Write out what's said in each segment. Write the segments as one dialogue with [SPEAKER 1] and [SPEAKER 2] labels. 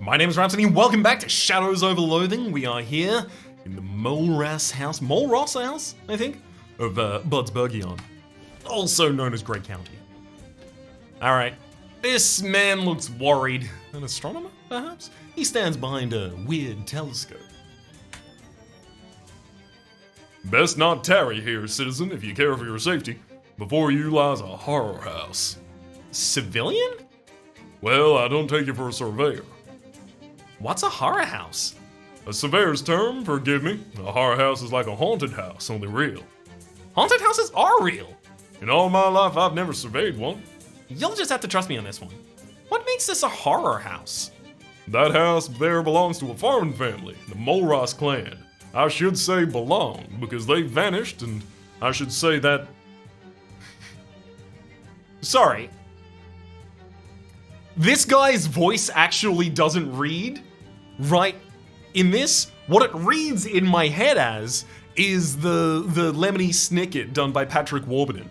[SPEAKER 1] My name is Rhapsody and welcome back to Shadows over Loathing. We are here in the Molross house, I think, of Bud's Burgion, also known as Grey County. Alright, this man looks worried. An astronomer, perhaps? He stands behind a weird telescope.
[SPEAKER 2] Best not tarry here, citizen, if you care for your safety. Before you lies a horror house.
[SPEAKER 1] Civilian?
[SPEAKER 2] Well, I don't take you for a surveyor.
[SPEAKER 1] What's a horror house?
[SPEAKER 2] A surveyor's term, forgive me. A horror house is like a haunted house, only real.
[SPEAKER 1] Haunted houses are real.
[SPEAKER 2] In all my life, I've never surveyed one.
[SPEAKER 1] You'll just have to trust me on this one. What makes this a horror house?
[SPEAKER 2] That house there belongs to a farming family, the Molross clan. I should say belong, because they vanished, and I should say that...
[SPEAKER 1] Sorry. This guy's voice actually doesn't read, right? In this, what it reads in my head as is the Lemony Snicket done by Patrick Warburton.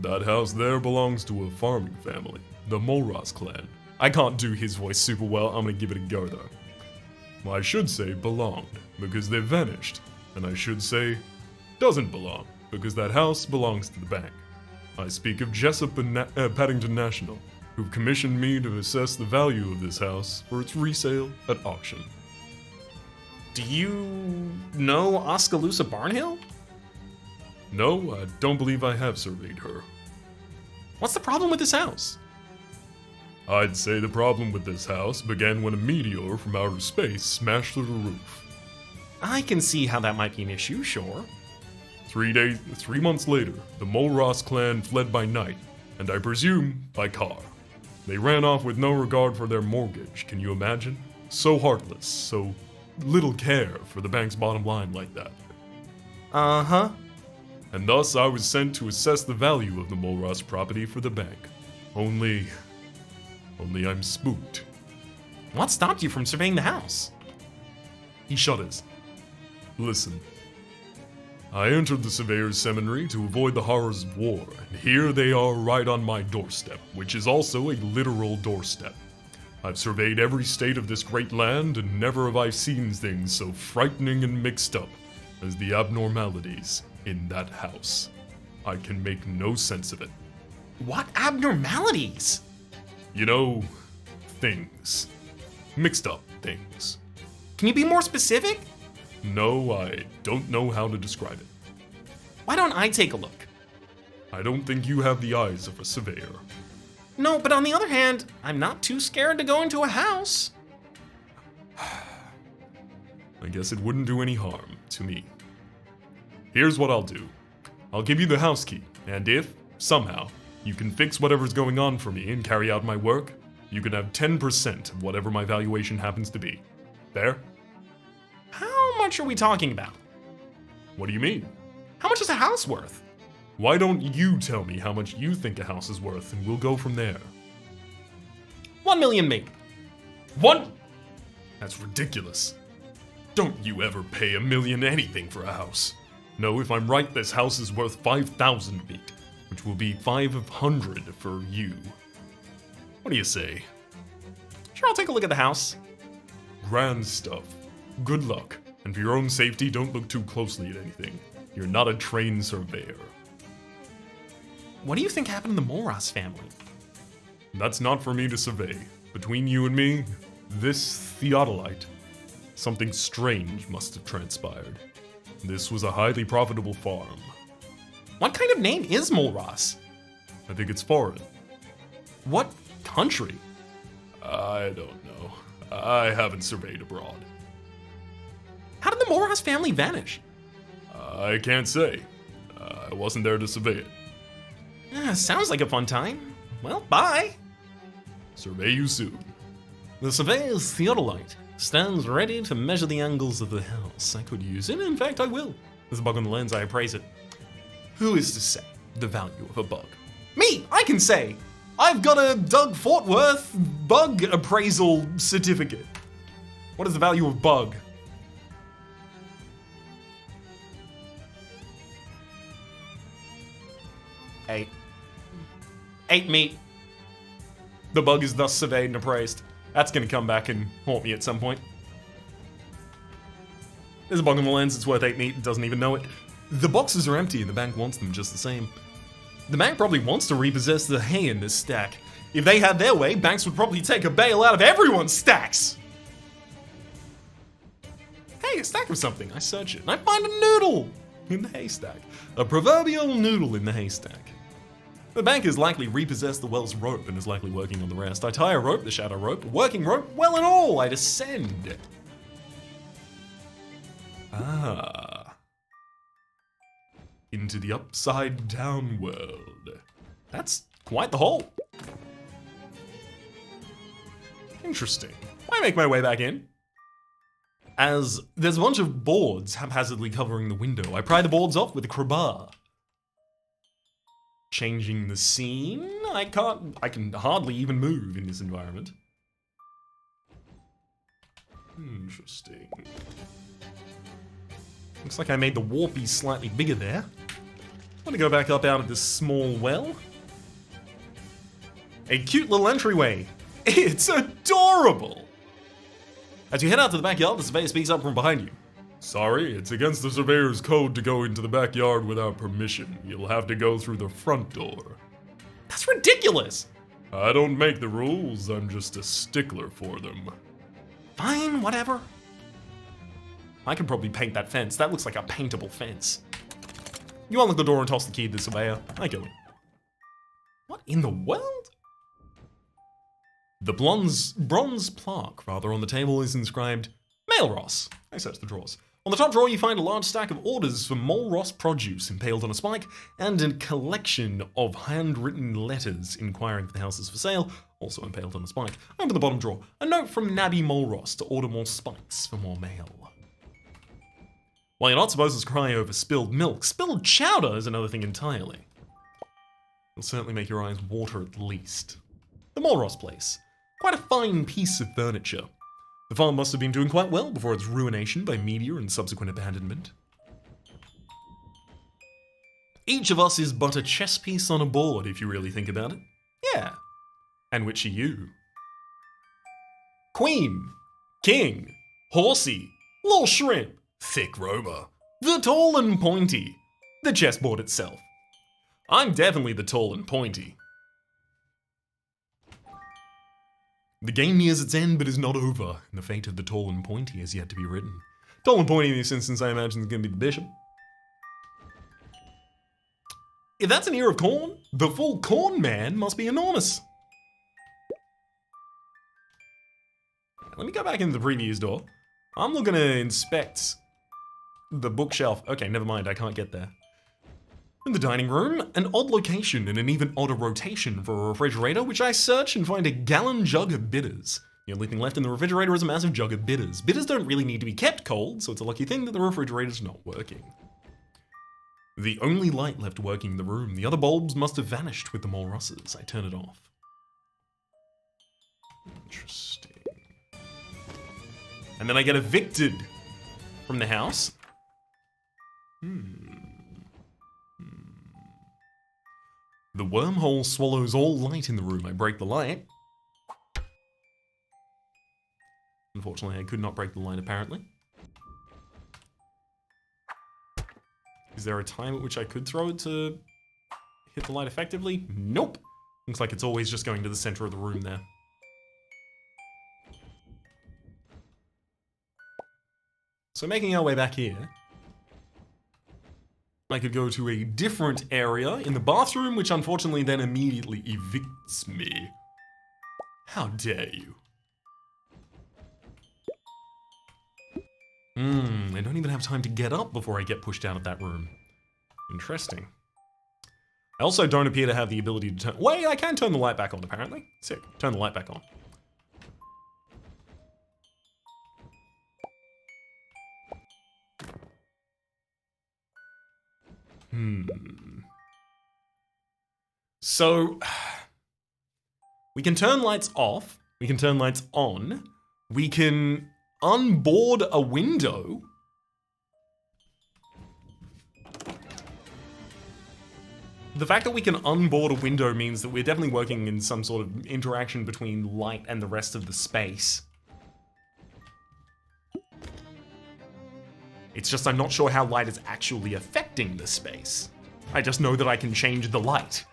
[SPEAKER 2] That house there belongs to a farming family, the Molross clan.
[SPEAKER 1] I can't do his voice super well, I'm gonna give it a go though.
[SPEAKER 2] I should say belonged, because they vanished. And I should say doesn't belong, because that house belongs to the bank. I speak of Jessup and Paddington National, who've commissioned me to assess the value of this house for its resale at auction.
[SPEAKER 1] Do you know Oskaloosa Barnhill?
[SPEAKER 2] No, I don't believe I have surveyed her.
[SPEAKER 1] What's the problem with this house?
[SPEAKER 2] I'd say the problem with this house began when a meteor from outer space smashed through the roof.
[SPEAKER 1] I can see how that might be an issue, sure.
[SPEAKER 2] 3 months later, the Molross clan fled by night, and I presume by car. They ran off with no regard for their mortgage, can you imagine? So heartless, so little care for the bank's bottom line like that.
[SPEAKER 1] Uh-huh.
[SPEAKER 2] And thus I was sent to assess the value of the Molross property for the bank. Only I'm spooked.
[SPEAKER 1] What stopped you from surveying the house?
[SPEAKER 2] He shudders. Listen. I entered the surveyor's seminary to avoid the horrors of war, and here they are right on my doorstep, which is also a literal doorstep. I've surveyed every state of this great land, and never have I seen things so frightening and mixed up as the abnormalities in that house. I can make no sense of it.
[SPEAKER 1] What abnormalities?
[SPEAKER 2] You know, things. Mixed up things.
[SPEAKER 1] Can you be more specific?
[SPEAKER 2] No, I don't know how to describe it.
[SPEAKER 1] Why don't I take a look?
[SPEAKER 2] I don't think you have the eyes of a surveyor.
[SPEAKER 1] No, but on the other hand, I'm not too scared to go into a house.
[SPEAKER 2] I guess it wouldn't do any harm to me. Here's what I'll do. I'll give you the house key, and if, somehow, you can fix whatever's going on for me and carry out my work, you can have 10% of whatever my valuation happens to be. There?
[SPEAKER 1] How much are we talking about?
[SPEAKER 2] What do you mean?
[SPEAKER 1] How much is a house worth?
[SPEAKER 2] Why don't you tell me how much you think a house is worth and we'll go from there.
[SPEAKER 1] 1 million maybe.
[SPEAKER 2] What? That's ridiculous. Don't you ever pay $1 million anything for a house. No, if I'm right, this house is worth 5,000 feet, which will be 500 for you. What do you say?
[SPEAKER 1] Sure, I'll take a look at the house.
[SPEAKER 2] Grand stuff. Good luck, and for your own safety, don't look too closely at anything. You're not a trained surveyor.
[SPEAKER 1] What do you think happened to the Molross family?
[SPEAKER 2] That's not for me to survey. Between you and me, this theodolite, something strange must have transpired. This was a highly profitable farm.
[SPEAKER 1] What kind of name is Molross?
[SPEAKER 2] I think it's foreign.
[SPEAKER 1] What country?
[SPEAKER 2] I don't know. I haven't surveyed abroad.
[SPEAKER 1] How did the Molross family vanish?
[SPEAKER 2] I can't say. I wasn't there to survey it.
[SPEAKER 1] Sounds like a fun time. Well, bye.
[SPEAKER 2] Survey you soon.
[SPEAKER 1] The surveyor's theodolite stands ready to measure the angles of the house. I could use it, in fact I will. There's a bug on the lens, I appraise it. Who is to say the value of a bug? Me! I can say! I've got a Doug Fort Worth bug appraisal certificate. What is the value of bug? Eight meat. The bug is thus surveyed and appraised. That's gonna come back and haunt me at some point. There's a bug on the lens, it's worth 8 meat, it doesn't even know it. The boxes are empty and the bank wants them just the same. The bank probably wants to repossess the hay in this stack. If they had their way, banks would probably take a bail out of everyone's stacks! Hey, a stack of something. I search it and I find a noodle in the haystack. A proverbial noodle in the haystack. The bank has likely repossessed the well's rope and is likely working on the rest. I tie a rope, the shadow rope, a working rope, well and all, I descend. Into the upside down world. That's quite the hole. Interesting. I make my way back in. As there's a bunch of boards haphazardly covering the window, I pry the boards off with a crowbar. Changing the scene? I can hardly even move in this environment. Interesting. Looks like I made the warpy slightly bigger there. I'm gonna go back up out of this small well. A cute little entryway. It's adorable! As you head out to the backyard, the surveyor speaks up from behind you.
[SPEAKER 2] Sorry, it's against the surveyor's code to go into the backyard without permission. You'll have to go through the front door.
[SPEAKER 1] That's ridiculous!
[SPEAKER 2] I don't make the rules, I'm just a stickler for them.
[SPEAKER 1] Fine, whatever. I can probably paint that fence. That looks like a paintable fence. You unlock the door and toss the key to the surveyor. I go in. What in the world? The bronze plaque, on the table is inscribed Molross. I search the drawers. On the top drawer, you find a large stack of orders for Molross produce impaled on a spike, and a collection of handwritten letters inquiring if the house is for sale, also impaled on a spike. Open the bottom drawer. A note from Nabby Molross to order more spikes for more mail. While you're not supposed to cry over spilled milk, spilled chowder is another thing entirely. It'll certainly make your eyes water at least. The Molross place. Quite a fine piece of furniture. The farm must have been doing quite well before its ruination by meteor and subsequent abandonment. Each of us is but a chess piece on a board, if you really think about it. Yeah. And which are you? Queen, king, horsey, little shrimp, thick rover, the tall and pointy, the chessboard itself. I'm definitely the tall and pointy. The game nears its end, but is not over, and the fate of the tall and pointy has yet to be written. Tall and pointy in this instance, I imagine, is going to be the bishop. If that's an ear of corn, the full corn man must be enormous. Let me go back into the previews door. I'm looking to inspect the bookshelf. Okay, never mind, I can't get there. In the dining room, an odd location and an even odder rotation for a refrigerator, which I search and find a gallon jug of bitters. The only thing left in the refrigerator is a massive jug of bitters. Bitters don't really need to be kept cold, so it's a lucky thing that the refrigerator's not working. The only light left working in the room, the other bulbs must have vanished with the Molrosses. I turn it off. Interesting. And then I get evicted from the house. The wormhole swallows all light in the room. I break the light. Unfortunately, I could not break the light, apparently. Is there a time at which I could throw it to hit the light effectively? Nope. Looks like it's always just going to the center of the room there. So making our way back here, I could go to a different area in the bathroom, which unfortunately then immediately evicts me. How dare you? I don't even have time to get up before I get pushed out of that room. Interesting. I also don't appear to have the ability to turn... Wait, I can turn the light back on, apparently. Sick. Turn the light back on. So, we can turn lights off, we can turn lights on, we can unboard a window. The fact that we can unboard a window means that we're definitely working in some sort of interaction between light and the rest of the space. It's just I'm not sure how light is actually affecting the space. I just know that I can change the light.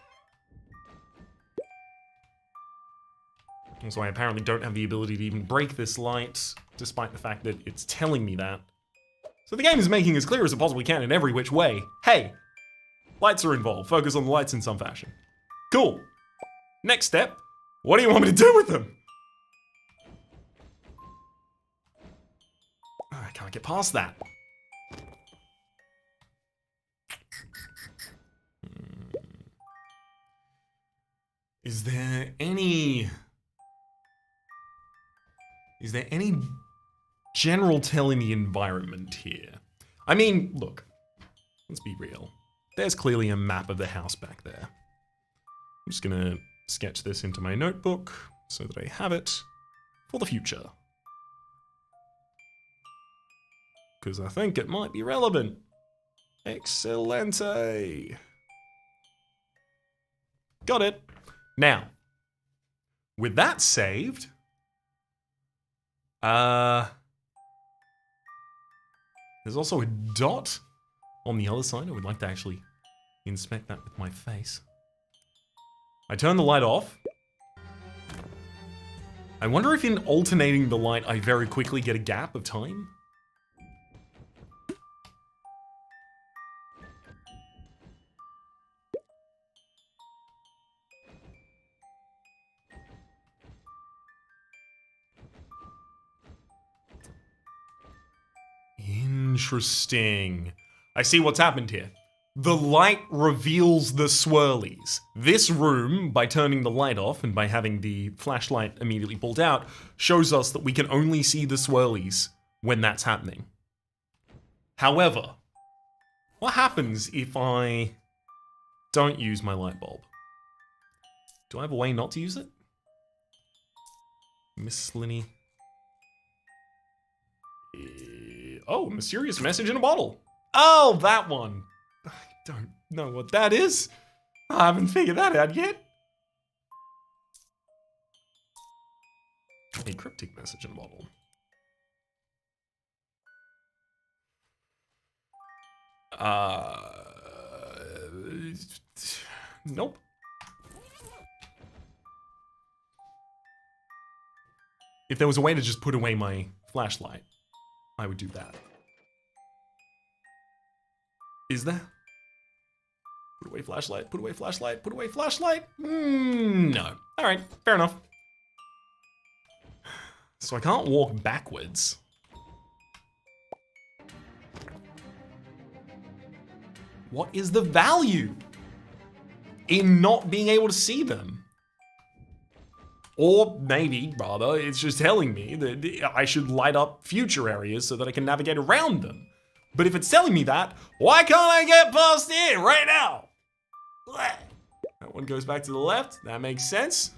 [SPEAKER 1] Also, I apparently don't have the ability to even break this light, despite the fact that it's telling me that. So the game is making as clear as it possibly can in every which way. Hey, lights are involved. Focus on the lights in some fashion. Cool. Next step. What do you want me to do with them? Oh, I can't get past that. Is there any general tell in the environment here? I mean, look, let's be real. There's clearly a map of the house back there. I'm just gonna sketch this into my notebook so that I have it for the future. Because I think it might be relevant. Excelente. Got it. Now, with that saved, there's also a dot on the other side. I would like to actually inspect that with my face. I turn the light off. I wonder if in alternating the light, I very quickly get a gap of time. Interesting. I see what's happened here. The light reveals the swirlies. This room, by turning the light off and by having the flashlight immediately pulled out, shows us that we can only see the swirlies when that's happening. However, what happens if I don't use my light bulb? Do I have a way not to use it? Miscellany. Oh, mysterious message in a bottle. Oh, that one. I don't know what that is. I haven't figured that out yet. A cryptic message in a bottle. Nope. If there was a way to just put away my flashlight, I would do that. Is there? Put away flashlight, put away flashlight, put away flashlight? No. Alright, fair enough. So I can't walk backwards. What is the value in not being able to see them? Or maybe, rather, it's just telling me that I should light up future areas so that I can navigate around them. But if it's telling me that, why can't I get past it right now? That one goes back to the left. That makes sense.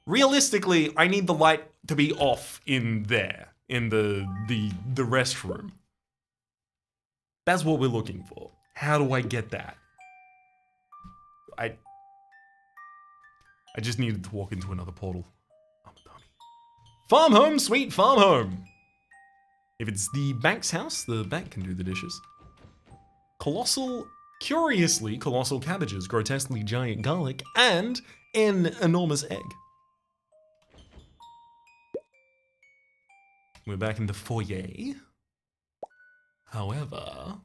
[SPEAKER 1] Realistically, I need the light to be off in there, in the restroom. That's what we're looking for. How do I get that? I just needed to walk into another portal. I'm a dummy. Farm home, sweet farm home. If it's the bank's house, the bank can do the dishes. Curiously colossal cabbages, grotesquely giant garlic, and an enormous egg. We're back in the foyer. However...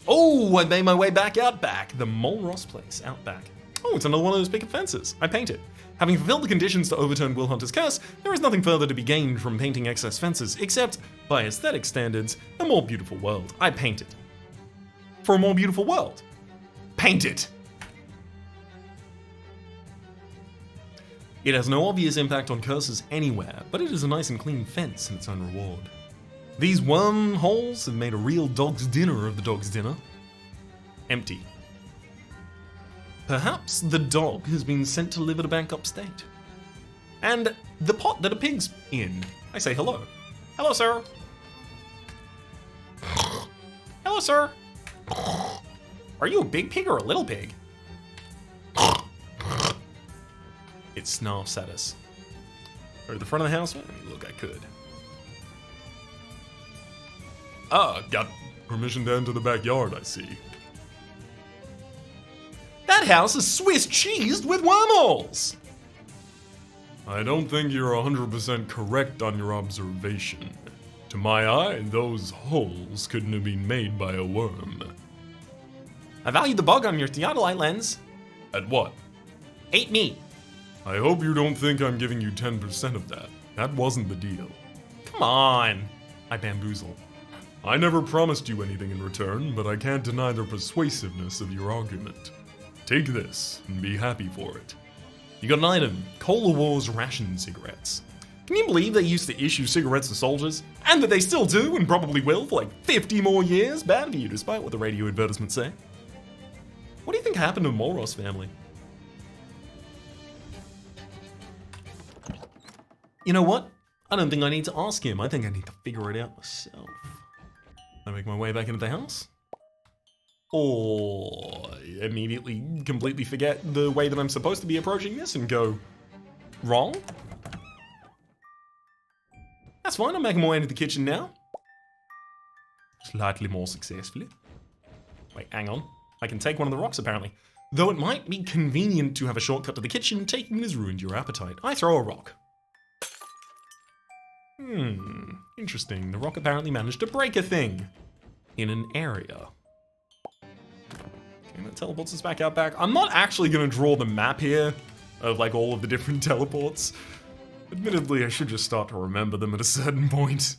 [SPEAKER 1] Oh, I made my way back out back. The Molross place, out back. Oh, it's another one of those picket fences. I paint it. Having fulfilled the conditions to overturn Will Hunter's curse, there is nothing further to be gained from painting excess fences, except, by aesthetic standards, a more beautiful world. I paint it. For a more beautiful world. Paint it! It has no obvious impact on curses anywhere, but it is a nice and clean fence in its own reward. These wormholes have made a real dog's dinner of the dog's dinner. Empty. Perhaps the dog has been sent to live at a bank upstate. and the pot that a pig's in. I say hello. Hello, sir. Hello, sir. Are you a big pig or a little pig? It snarfs at us. Go to the front of the house? Look, I could.
[SPEAKER 2] Ah, got permission to enter the backyard, I see.
[SPEAKER 1] That house is Swiss cheesed with wormholes!
[SPEAKER 2] I don't think you're 100% correct on your observation. To my eye, those holes couldn't have been made by a worm.
[SPEAKER 1] I value the bug on your theodolite lens.
[SPEAKER 2] At what?
[SPEAKER 1] 8 meat.
[SPEAKER 2] I hope you don't think I'm giving you 10% of that. That wasn't the deal.
[SPEAKER 1] Come on. I bamboozle.
[SPEAKER 2] I never promised you anything in return, but I can't deny the persuasiveness of your argument. Take this, and be happy for it.
[SPEAKER 1] You got an item. Cola Wars ration cigarettes. Can you believe they used to issue cigarettes to soldiers? And that they still do, and probably will, for like 50 more years? Bad for you, despite what the radio advertisements say. What do you think happened to the Molross family? You know what? I don't think I need to ask him. I think I need to figure it out myself. I make my way back into the house? Or immediately completely forget the way that I'm supposed to be approaching this and go wrong? That's fine, I'm making my way into the kitchen now. Slightly more successfully. Wait, hang on. I can take one of the rocks apparently. Though it might be convenient to have a shortcut to the kitchen, taking it has ruined your appetite. I throw a rock. Interesting. The rock apparently managed to break a thing in an area. Okay, that teleports us back out back. I'm not actually going to draw the map here of like all of the different teleports. Admittedly, I should just start to remember them at a certain point.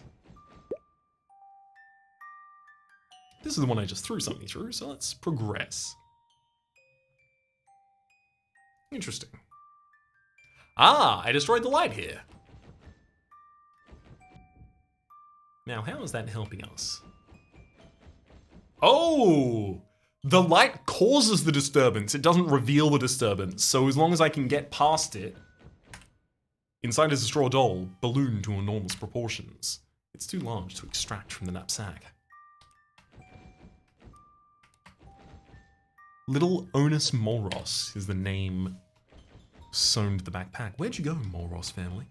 [SPEAKER 1] This is the one I just threw something through, so let's progress. Interesting. Ah, I destroyed the light here. Now, how is that helping us? Oh! The light causes the disturbance. It doesn't reveal the disturbance. So as long as I can get past it, inside is a straw doll, ballooned to enormous proportions. It's too large to extract from the knapsack. Little Onus Molross is the name sewn to the backpack. Where'd you go, Molross family?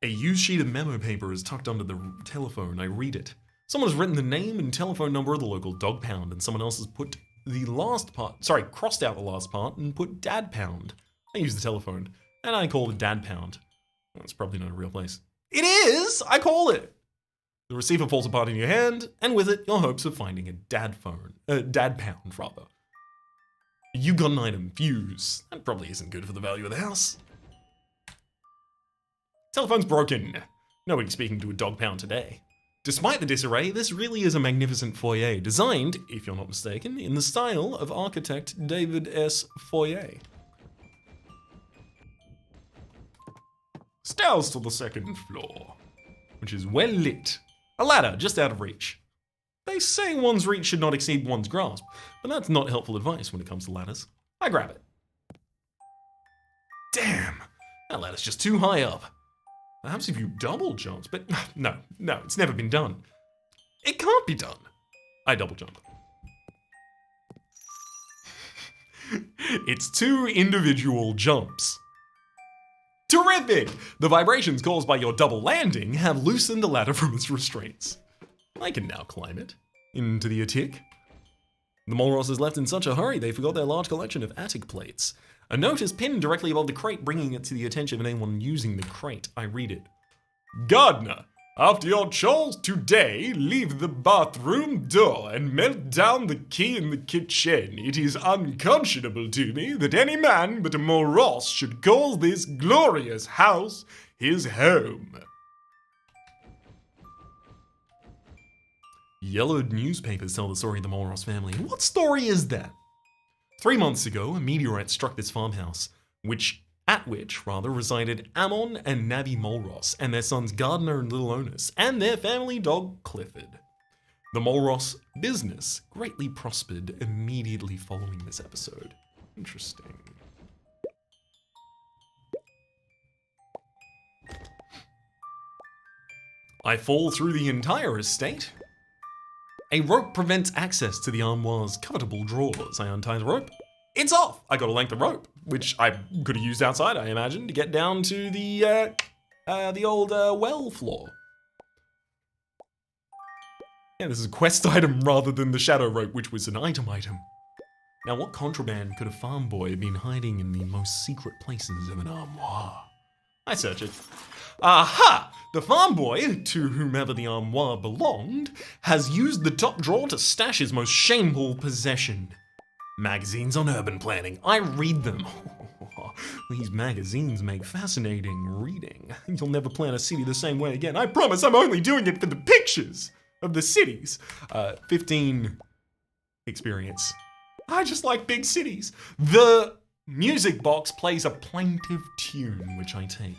[SPEAKER 1] A used sheet of memo paper is tucked under the telephone. I read it. Someone has written the name and telephone number of the local dog pound, and someone else has put the last part, crossed out the last part and put dad pound. I use the telephone, and I call it dad pound. Well, it's probably not a real place. It is! I call it! The receiver falls apart in your hand, and with it, your hopes of finding a dad pound, rather. You got an item, fuse. That probably isn't good for the value of the house. Telephone's broken. Nobody's speaking to a dog pound today. Despite the disarray, this really is a magnificent foyer, designed, if you're not mistaken, in the style of architect David S. Foyer. Stairs to the second floor, which is well lit. A ladder just out of reach. They say one's reach should not exceed one's grasp, but that's not helpful advice when it comes to ladders. I grab it. Damn, that ladder's just too high up. Perhaps if you double jumps, but no, it's never been done. It can't be done. I double jump. It's 2 individual jumps. Terrific! The vibrations caused by your double landing have loosened the ladder from its restraints. I can now climb it into the attic. The Molrosses left in such a hurry they forgot their large collection of attic plates. A note is pinned directly above the crate, bringing it to the attention of anyone using the crate. I read it. Gardener, after your chores today, leave the bathroom door and melt down the key in the kitchen. It is unconscionable to me that any man but a Molross should call this glorious house his home. Yellowed newspapers tell the story of the Molross family. What story is that? 3 months ago, a meteorite struck this farmhouse, at which resided Ammon and Nabby Molross, and their sons Gardner and Little Onus, and their family dog Clifford. The Molross business greatly prospered immediately following this episode. Interesting. I fall through the entire estate. A rope prevents access to the armoire's covetable drawers. I untie the rope. It's off! I got a length of rope, which I could have used outside, I imagine, to get down to the old well floor. Yeah, this is a quest item rather than the shadow rope, which was an item. Now, what contraband could a farm boy have been hiding in the most secret places of an armoire? I search it. Aha! The farm boy, to whomever the armoire belonged, has used the top drawer to stash his most shameful possession. Magazines on urban planning. I read them. These magazines make fascinating reading. You'll never plan a city the same way again. I promise I'm only doing it for the pictures of the cities. 15 experience. I just like big cities. The music box plays a plaintive tune, which I take.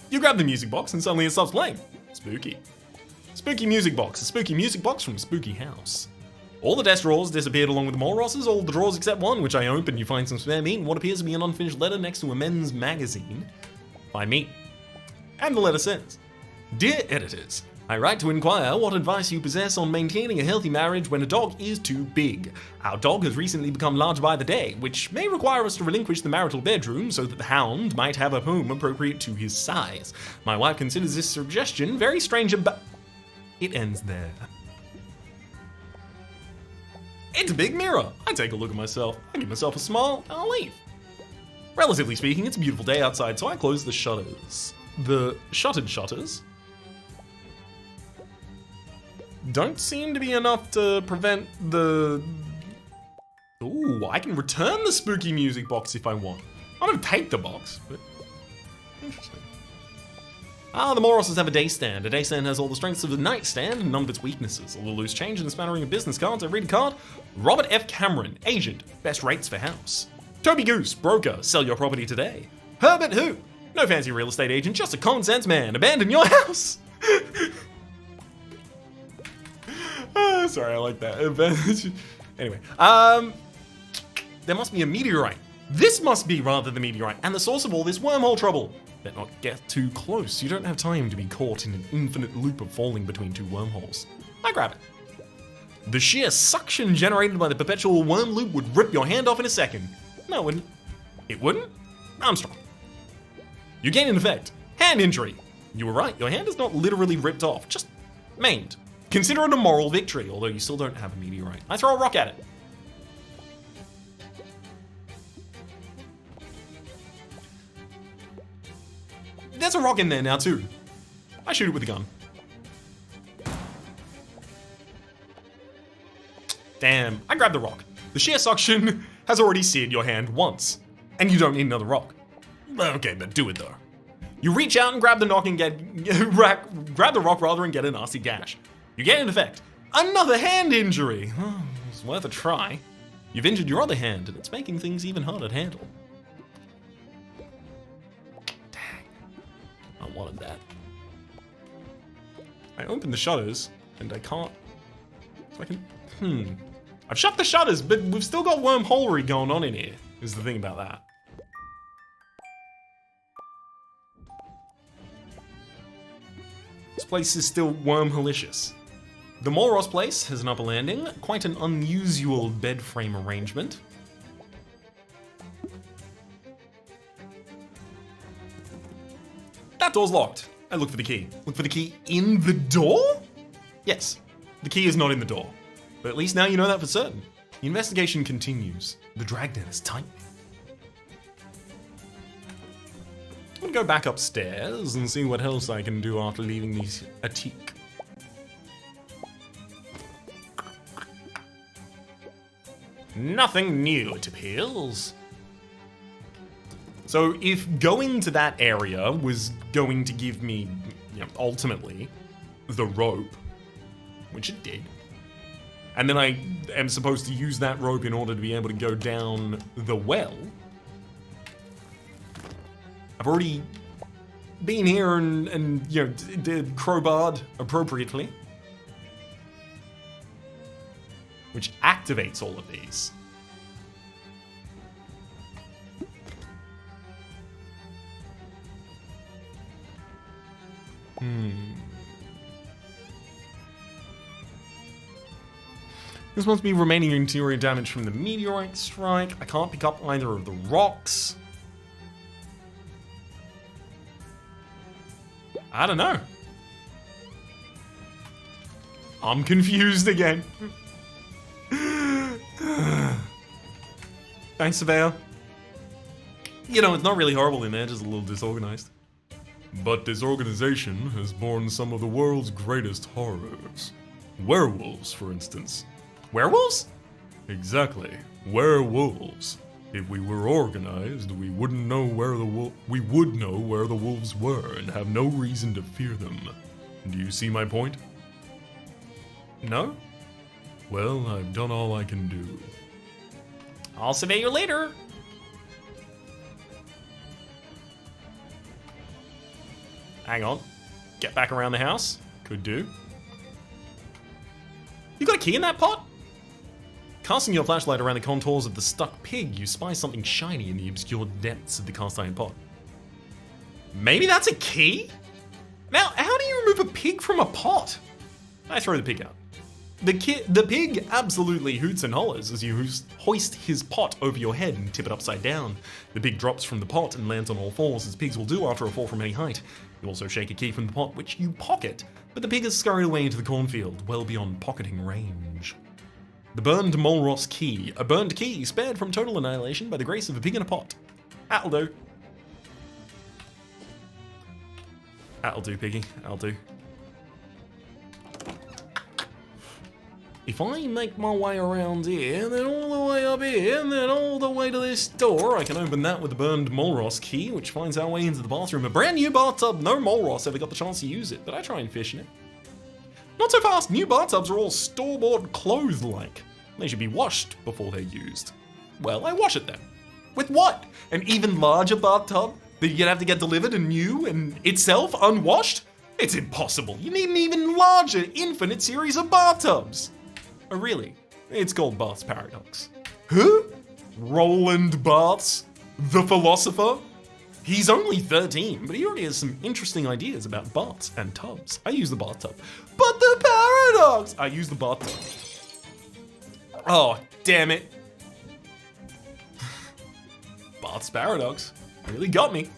[SPEAKER 1] You grab the music box and suddenly it stops playing. Spooky. Spooky music box. A spooky music box from a spooky house. All the desk drawers disappeared along with the Molrosses, all the drawers except one, which I open. You find some spare meat and what appears to be an unfinished letter next to a men's magazine. By me. And the letter says, Dear editors, I write to inquire what advice you possess on maintaining a healthy marriage when a dog is too big. Our dog has recently become larger by the day, which may require us to relinquish the marital bedroom so that the hound might have a home appropriate to his size. My wife considers this suggestion very strange, but it ends there. It's a big mirror. I take a look at myself, I give myself a smile, and I'll leave. Relatively speaking, it's a beautiful day outside, so I close the shutters. The shuttered shutters don't seem to be enough to prevent the... Ooh, I can return the spooky music box if I want. I'm gonna take the box, but... Interesting. Ah, the Morrosses have a day stand. A day stand has all the strengths of the nightstand and none of its weaknesses. All the loose change and a smattering of business cards. I read a card. Robert F. Cameron, agent. Best rates for house. Toby Goose, broker. Sell your property today. Herbert who? No fancy real estate agent, just a common sense man. Abandon your house. Sorry, I like that. Anyway, there must be a meteorite. This must be rather the meteorite and the source of all this wormhole trouble. Better not get too close. You don't have time to be caught in an infinite loop of falling between two wormholes. I grab it. The sheer suction generated by the perpetual worm loop would rip your hand off in a second. No, it wouldn't. It wouldn't? Armstrong. You gain an effect. Hand injury. You were right. Your hand is not literally ripped off, just maimed. Consider it a moral victory, although you still don't have a meteorite. I throw a rock at it. There's a rock in there now too. I shoot it with a gun. Damn, I grab the rock. The sheer suction has already seared your hand once, and you don't need another rock. Okay, but do it though. You reach out and grab the rock and grab the rock rather and get a nasty gash. You get an effect. Another hand injury. Oh, it's worth a try. You've injured your other hand, and it's making things even harder to handle. Dang. I wanted that. I opened the shutters, and I can't... So I can... I've shut the shutters, but we've still got wormholery going on in here, is the thing about that. This place is still wormholicious. The Molross place has an upper landing, quite an unusual bed frame arrangement. That door's locked. I look for the key. Look for the key in the door? Yes, the key is not in the door. But at least now you know that for certain. The investigation continues. The dragnet is tightening. I'm gonna go back upstairs and see what else I can do after leaving the attique. Nothing new, it appears. So if going to that area was going to give me, ultimately, the rope, which it did, and then I am supposed to use that rope in order to be able to go down the well, I've already been here and did crowbarred appropriately, which activates all of these. This must be remaining interior damage from the meteorite strike. I can't pick up either of the rocks. I don't know. I'm confused again. Thanks, surveyor. You know, it's not really horrible in there, just a little disorganized.
[SPEAKER 2] But this organization has borne some of the world's greatest horrors. Werewolves, for instance.
[SPEAKER 1] Werewolves?
[SPEAKER 2] Exactly. Werewolves. If we were organized, we wouldn't know where we would know where the wolves were and have no reason to fear them. Do you see my point?
[SPEAKER 1] No?
[SPEAKER 2] Well, I've done all I can do.
[SPEAKER 1] I'll survey you later. Hang on. Get back around the house. Could do. You got a key in that pot? Casting your flashlight around the contours of the stuck pig, you spy something shiny in the obscure depths of the cast iron pot. Maybe that's a key? Now, how do you remove a pig from a pot? I throw the pig out. The pig absolutely hoots and hollers as you hoist his pot over your head and tip it upside down. The pig drops from the pot and lands on all fours, as pigs will do after a fall from any height. You also shake a key from the pot, which you pocket, but the pig has scurried away into the cornfield, well beyond pocketing range. The burned Molross key, a burned key spared from total annihilation by the grace of a pig in a pot. That'll do. That'll do, piggy. That'll do. If I make my way around here, then all the way up here, and then all the way to this door, I can open that with the burned Molross key, which finds our way into the bathroom. A brand new bathtub, no Molross ever got the chance to use it, but I try and fish in it. Not so fast, new bathtubs are all store-bought clothes-like. They should be washed before they're used. Well, I wash it then. With what? An even larger bathtub that you'd have to get delivered and new and itself unwashed? It's impossible. You need an even larger, infinite series of bathtubs. Oh, really? It's called Barth's Paradox. Who? Roland Barthes? The philosopher? He's only 13, but he already has some interesting ideas about baths and tubs. I use the bathtub. But the paradox! I use the bathtub. Oh, damn it. Barth's Paradox really got me.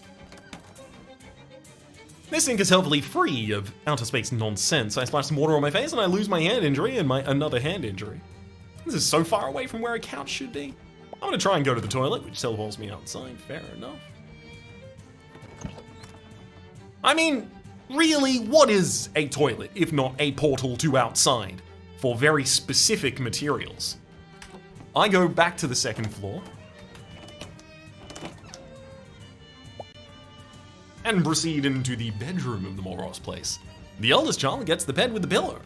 [SPEAKER 1] This sink is helpfully free of outer space nonsense. I splash some water on my face and I lose my hand injury and my another hand injury. This is so far away from where a couch should be. I'm gonna try and go to the toilet, which teleports me outside. Fair enough. I mean, really, what is a toilet if not a portal to outside for very specific materials? I go back to the second floor and proceed into the bedroom of the Molross place. The eldest child gets the bed with the pillow.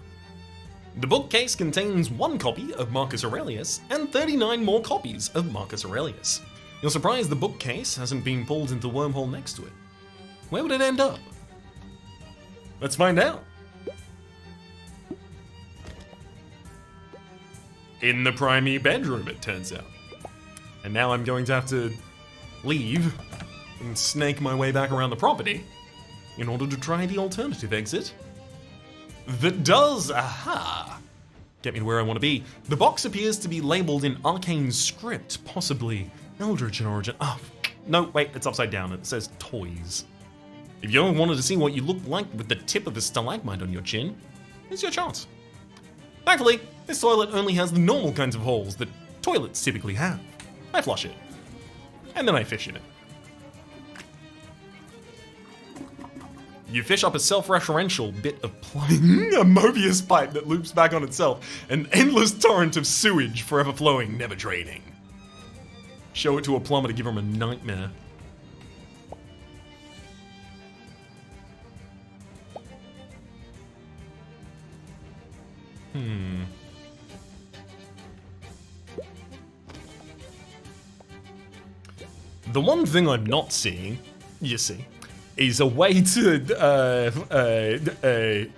[SPEAKER 1] The bookcase contains 1 copy of Marcus Aurelius and 39 more copies of Marcus Aurelius. You're surprised the bookcase hasn't been pulled into the wormhole next to it. Where would it end up? Let's find out. In the primary bedroom, it turns out. And now I'm going to have to leave and snake my way back around the property in order to try the alternative exit that does, get me to where I want to be. The box appears to be labeled in arcane script, possibly Eldritch in origin. Oh, no, wait, it's upside down. It says toys. If you ever wanted to see what you look like with the tip of a stalagmite on your chin, here's your chance. Thankfully, this toilet only has the normal kinds of holes that toilets typically have. I flush it, and then I fish in it. You fish up a self-referential bit of plumbing, a Mobius pipe that loops back on itself, an endless torrent of sewage forever flowing, never draining. Show it to a plumber to give him a nightmare. The one thing I'm not seeing, you see, is a way to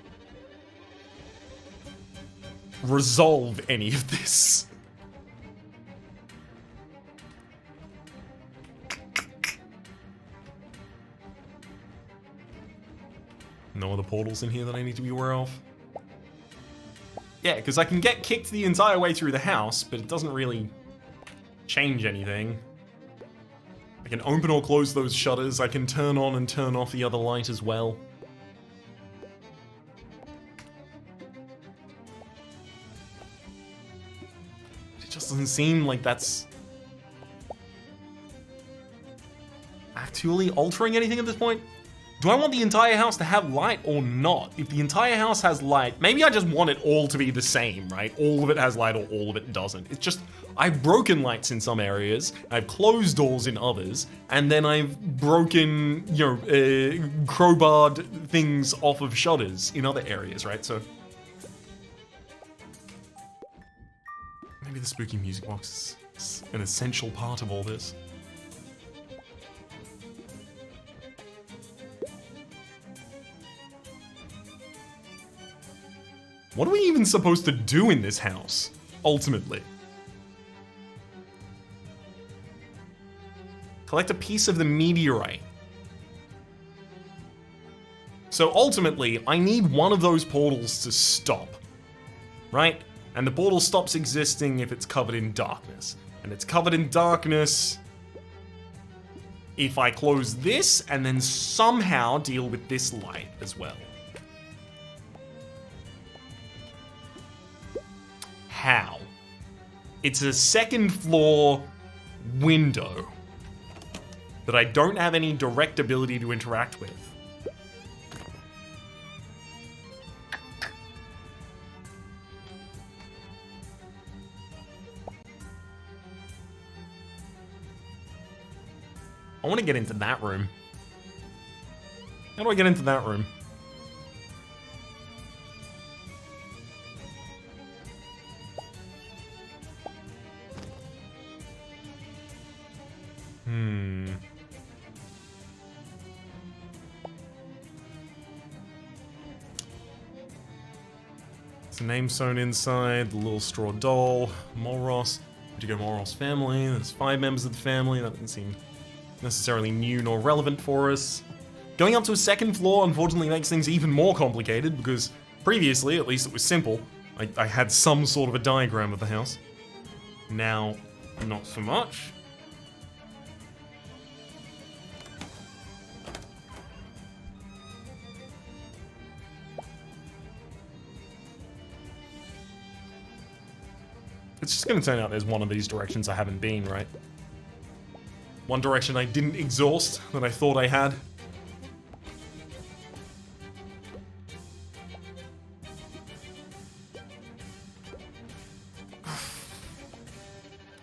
[SPEAKER 1] resolve any of this. No other portals in here that I need to be aware of? Yeah, because I can get kicked the entire way through the house, but it doesn't really change anything. I can open or close those shutters. I can turn on and turn off the other light as well. It just doesn't seem like that's actually altering anything at this point. Do I want the entire house to have light or not? If the entire house has light, maybe I just want it all to be the same, right? All of it has light or all of it doesn't. It's just, I've broken lights in some areas, I've closed doors in others, and then I've broken, crowbarred things off of shutters in other areas, right? So maybe the spooky music box is an essential part of all this. What are we even supposed to do in this house, ultimately? Collect a piece of the meteorite. So ultimately, I need one of those portals to stop, right? And the portal stops existing if it's covered in darkness. And it's covered in darkness if I close this and then somehow deal with this light as well. How? It's a second floor window that I don't have any direct ability to interact with. I want to get into that room. How do I get into that room? It's a name sewn inside, the little straw doll, Molross. Particular Molross family. There's 5 members of the family. That doesn't seem necessarily new nor relevant for us. Going up to a second floor unfortunately makes things even more complicated because previously, at least it was simple. I had some sort of a diagram of the house. Now, not so much. It's just going to turn out there's one of these directions I haven't been, right? One direction I didn't exhaust that I thought I had.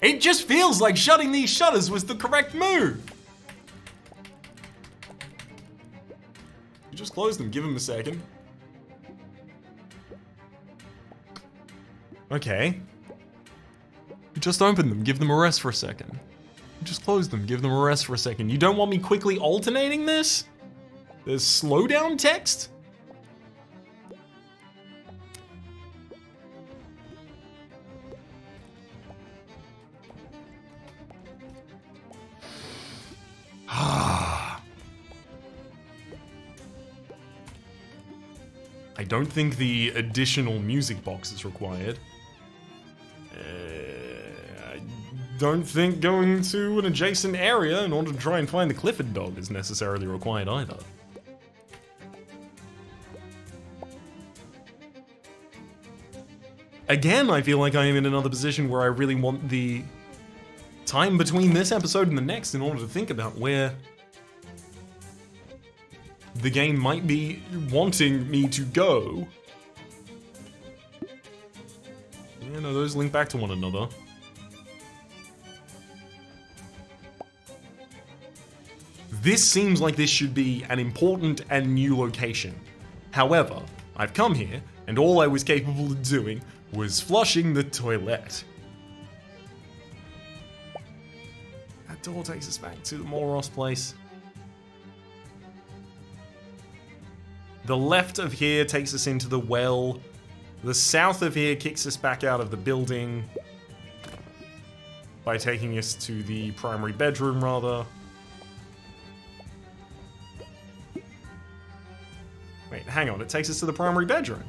[SPEAKER 1] It just feels like shutting these shutters was the correct move. You just close them, give them a second. Okay. You just open them, give them a rest for a second. You just close them, give them a rest for a second. You don't want me quickly alternating this? There's slowdown text? I don't think the additional music box is required. I don't think going to an adjacent area in order to try and find the Clifford dog is necessarily required either. Again, I feel like I am in another position where I really want the time between this episode and the next in order to think about where the game might be wanting me to go. Yeah, no, those link back to one another. This seems like this should be an important and new location. However, I've come here, and all I was capable of doing was flushing the toilet. That door takes us back to the Molross place. The left of here takes us into the well. The south of here kicks us back out of the building by taking us to the primary bedroom, rather. Wait, hang on, it takes us to the primary bedroom.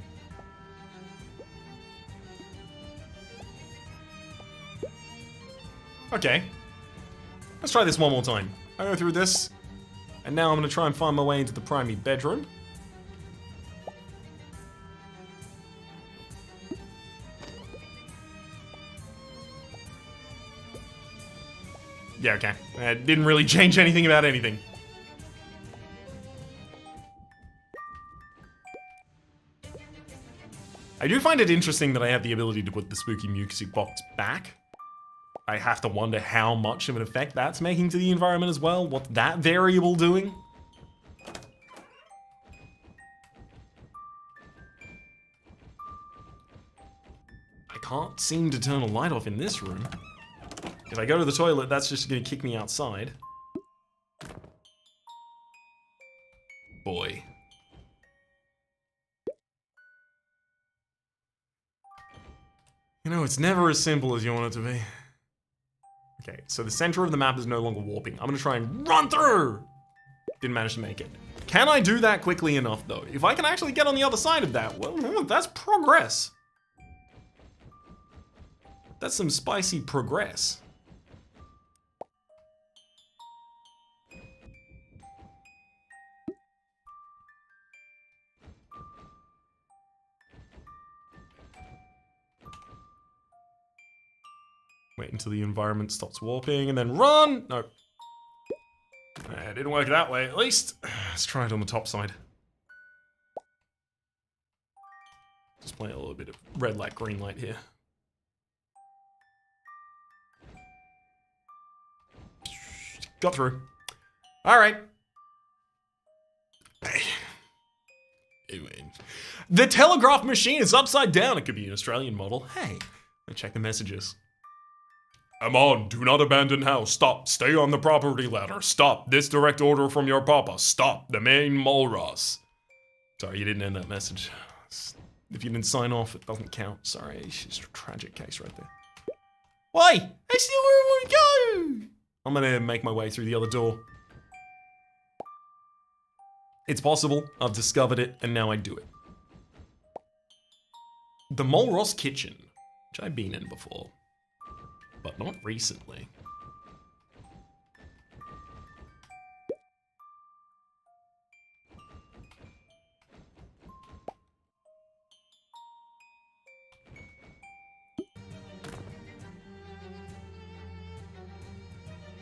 [SPEAKER 1] Okay. Let's try this one more time. I go through this, and now I'm gonna try and find my way into the primary bedroom. Yeah, okay. It didn't really change anything about anything. I do find it interesting that I have the ability to put the spooky music box back. I have to wonder how much of an effect that's making to the environment as well. What's that variable doing? I can't seem to turn a light off in this room. If I go to the toilet, that's just gonna kick me outside. Boy. You know, it's never as simple as you want it to be. Okay, so the center of the map is no longer warping. I'm gonna try and run through! Didn't manage to make it. Can I do that quickly enough, though? If I can actually get on the other side of that, well, that's progress. That's some spicy progress. Wait until the environment stops warping and then run! No. It didn't work that way, at least. Let's try it on the top side. Just play a little bit of red light, green light here. Got through. Alright. The Telegraph machine is upside down. It could be an Australian model. Hey, let's check the messages.
[SPEAKER 2] I'm on. Do not abandon house. Stop. Stay on the property ladder. Stop. This direct order from your papa. Stop. The main Molross.
[SPEAKER 1] Sorry, you didn't end that message. If you didn't sign off, it doesn't count. Sorry, it's just a tragic case right there. Why? I still want to go! I'm gonna make my way through the other door. It's possible. I've discovered it, and now I do it. The Molross kitchen, which I've been in before. But not recently.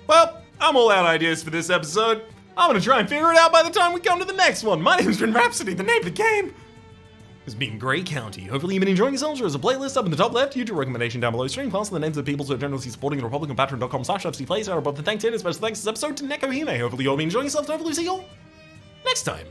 [SPEAKER 1] Well, I'm all out of ideas for this episode. I'm gonna try and figure it out by the time we come to the next one. My name's been Rhapsody, the name of the game has been Grey County. Hopefully you've been enjoying yourselves. There's a playlist up in the top left, YouTube recommendation down below, stream class, and the names of the people who are generously supporting the Republic on patreon.com/FCPlays. But the thanks to this special thanks to this episode to Nekohime. Hopefully you'll be enjoying yourselves, and hopefully see you all next time.